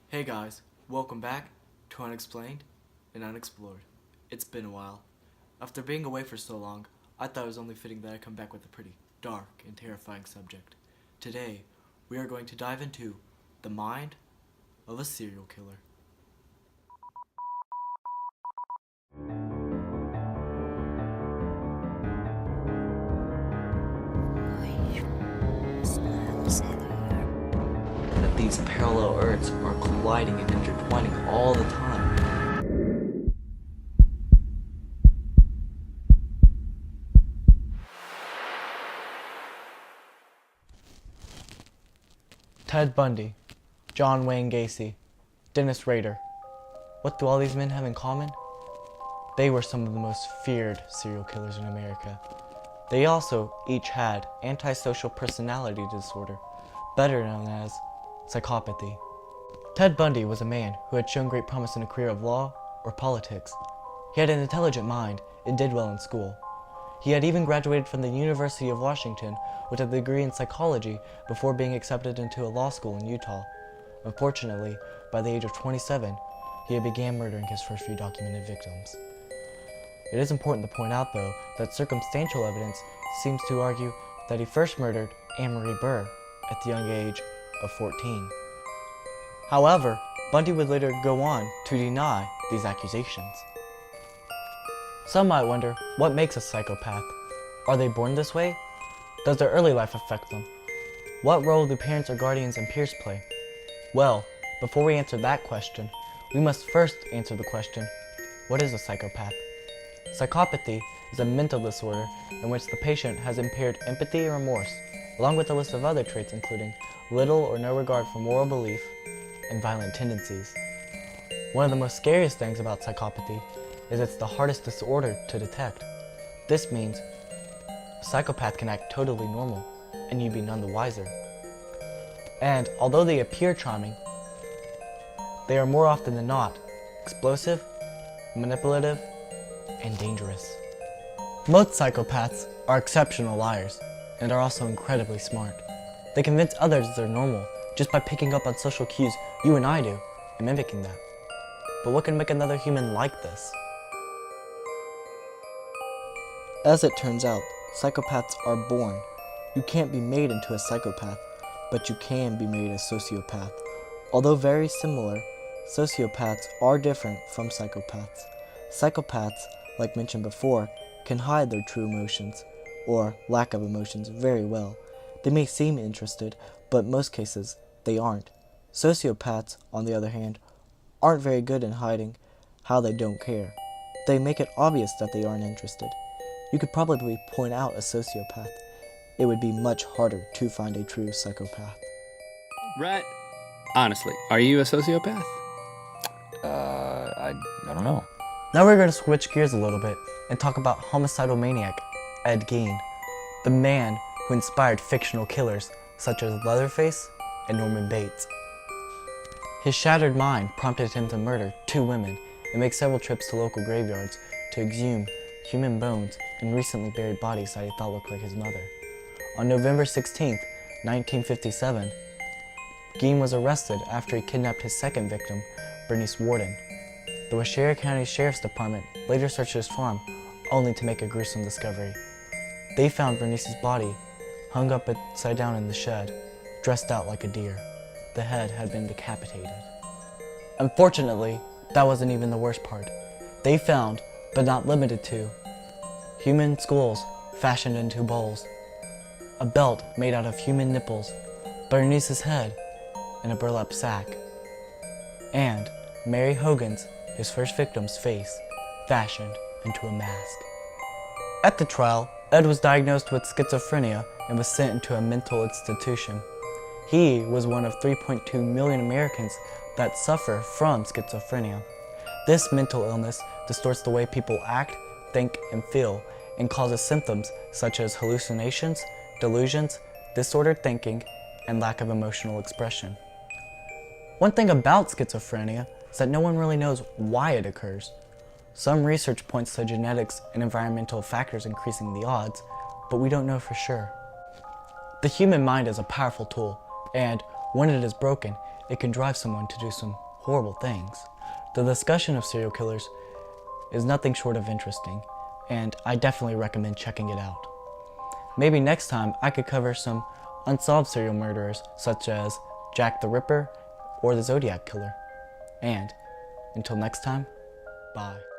Hey guys, welcome back to Unexplained and Unexplored. It's been a while. After being away for so long, I thought it was only fitting that I come back with a pretty dark and terrifying subject. Today, we are going to dive into the mind of a serial killer. That these parallel Earths are colliding and intertwining all the time. Ted Bundy, John Wayne Gacy, Dennis Rader. What do all these men have in common? They were some of the most feared serial killers in America. They also each had antisocial personality disorder, better known as psychopathy. Ted Bundy was a man who had shown great promise in a career of law or politics. He had an intelligent mind and did well in school. He had even graduated from the University of Washington with a degree in psychology before being accepted into a law school in Utah. Unfortunately, by the age of 27, he had began murdering his first few documented victims. It is important to point out, though, that circumstantial evidence seems to argue that he first murdered Anne Marie Burr at the young age of 14. However, Bundy would later go on to deny these accusations. Some might wonder, what makes a psychopath? Are they born this way? Does their early life affect them? What role do parents or guardians and peers play? Well, before we answer that question, we must first answer the question, what is a psychopath? Psychopathy is a mental disorder in which the patient has impaired empathy and remorse, along with a list of other traits including little or no regard for moral belief and violent tendencies. One of the most scariest things about psychopathy is it's the hardest disorder to detect. This means a psychopath can act totally normal and you'd be none the wiser. And although they appear charming, they are more often than not explosive, manipulative, and dangerous. Most psychopaths are exceptional liars and are also incredibly smart. They convince others they're normal just by picking up on social cues you and I do and mimicking that. But what can make another human like this? As it turns out, psychopaths are born. You can't be made into a psychopath, but you can be made a sociopath. Although very similar, sociopaths are different from psychopaths. Psychopaths, like mentioned before, can hide their true emotions, or lack of emotions, very well. They may seem interested, but in most cases, they aren't. Sociopaths, on the other hand, aren't very good in hiding how they don't care. They make it obvious that they aren't interested. You could probably point out a sociopath. It would be much harder to find a true psychopath. Rhett, honestly, are you a sociopath? I don't know. Now we're going to switch gears a little bit and talk about homicidal maniac Ed Gein, the man who inspired fictional killers such as Leatherface and Norman Bates. His shattered mind prompted him to murder 2 women and make several trips to local graveyards to exhume human bones and recently buried bodies that he thought looked like his mother. On November 16, 1957, Gein was arrested after he kidnapped his second victim, Bernice Warden. The Washoe County Sheriff's Department later searched his farm, only to make a gruesome discovery. They found Bernice's body hung up upside down in the shed, dressed out like a deer. The head had been decapitated. Unfortunately, that wasn't even the worst part. They found, but not limited to, human skulls fashioned into bowls, a belt made out of human nipples, Bernice's head in a burlap sack, and Mary Hogan's, his first victim's face, fashioned into a mask. At the trial, Ed was diagnosed with schizophrenia and was sent into a mental institution. He was one of 3.2 million Americans that suffer from schizophrenia. This mental illness distorts the way people act, think, and feel, and causes symptoms such as hallucinations, delusions, disordered thinking, and lack of emotional expression. One thing about schizophrenia is that no one really knows why it occurs. Some research points to genetics and environmental factors increasing the odds, but we don't know for sure. The human mind is a powerful tool, and when it is broken, it can drive someone to do some horrible things. The discussion of serial killers is nothing short of interesting, and I definitely recommend checking it out. Maybe next time I could cover some unsolved serial murderers such as Jack the Ripper or the Zodiac Killer. And until next time, bye.